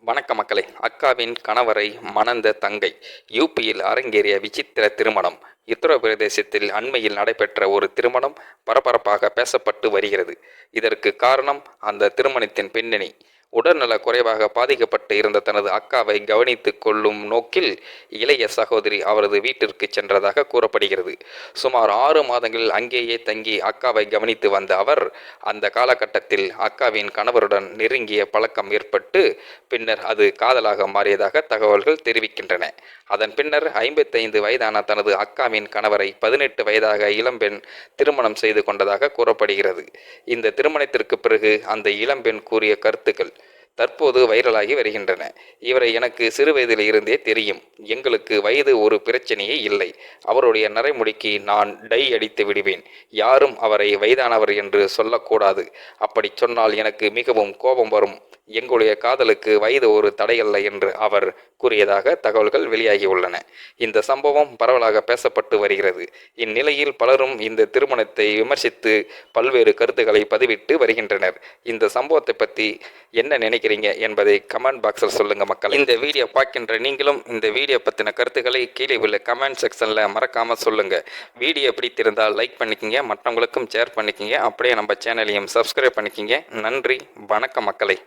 வணக்க மக்களே. அக்காவின் கணவரை மணந்த தங்கை. யூபியில் அரங்கேறிய விசித்திர திருமணம். உத்தரப்பிரதேசத்தில் அண்மையில் நடைபெற்ற ஒரு திருமணம் பரபரப்பாக பேசப்பட்டு வருகிறது. இதற்கு காரணம் அந்த திருமணத்தின் பின்னணி. உடல்நல குறைவாக பாதிக்கப்பட்டு இருந்த தனது அக்காவை கவனித்துக் கொள்ளும் நோக்கில் இளைய சகோதரி அவரது வீட்டிற்கு சென்றதாக கூறப்படுகிறது. சுமார் 6 மாதங்கள் அங்கேயே தங்கி அக்காவை கவனித்து வந்த அவர் அந்த காலகட்டத்தில் அக்காவின் கணவருடன் நெருங்கிய பழக்கம் ஏற்பட்டு பின்னர் அது காதலாக மாறியதாக தகவல்கள் தெரிவிக்கின்றன. அதன் பின்னர் 55 வயதான தனது அக்காவின் கணவரை 18 வயதாக இளம்பெண் திருமணம் செய்து கொண்டதாக கூறப்படுகிறது. இந்த திருமணத்திற்கு பிறகு அந்த இளம்பெண் கூறிய கருத்துக்கள் தற்போது வைரலாகி வருகின்றன. இவரை எனக்கு சிறு வயதில் இருந்தே தெரியும். எங்களுக்கு வயது ஒரு பிரச்சனையே இல்லை. அவருடைய நரைமுடிக்கு நான் டை அடித்து விடுவேன். யாரும் அவரை வயதானவர் என்று சொல்லக்கூடாது. அப்படி சொன்னால் எனக்கு மிகவும் கோபம் வரும். எங்களுடைய காதலுக்கு வயது ஒரு தடையல்ல என்று அவர் கூறியதாக தகவல்கள் வெளியாகியுள்ளன. இந்த சம்பவம் பரவலாக பேசப்பட்டு வருகிறது. இந்நிலையில் பலரும் இந்த திருமணத்தை விமர்சித்து பல்வேறு கருத்துக்களை பதிவிட்டு வருகின்றனர். இந்த சம்பவத்தை பற்றி என்ன நினைக்கிறீங்க என்பதை கமெண்ட் பாக்ஸில் சொல்லுங்க மக்கள். இந்த வீடியோ பார்க்கின்ற நீங்களும் இந்த வீடியோ பற்றின கருத்துக்களை கீழே உள்ள கமெண்ட் செக்ஷனில் மறக்காமல் சொல்லுங்க. வீடியோ பிடித்திருந்தால் லைக் பண்ணிக்கிங்க, மற்றவங்களுக்கும் ஷேர் பண்ணிக்கிங்க, அப்படியே நம்ம சேனலையும் சப்ஸ்கிரைப் பண்ணிக்கிங்க. நன்றி, வணக்கம் மக்களே.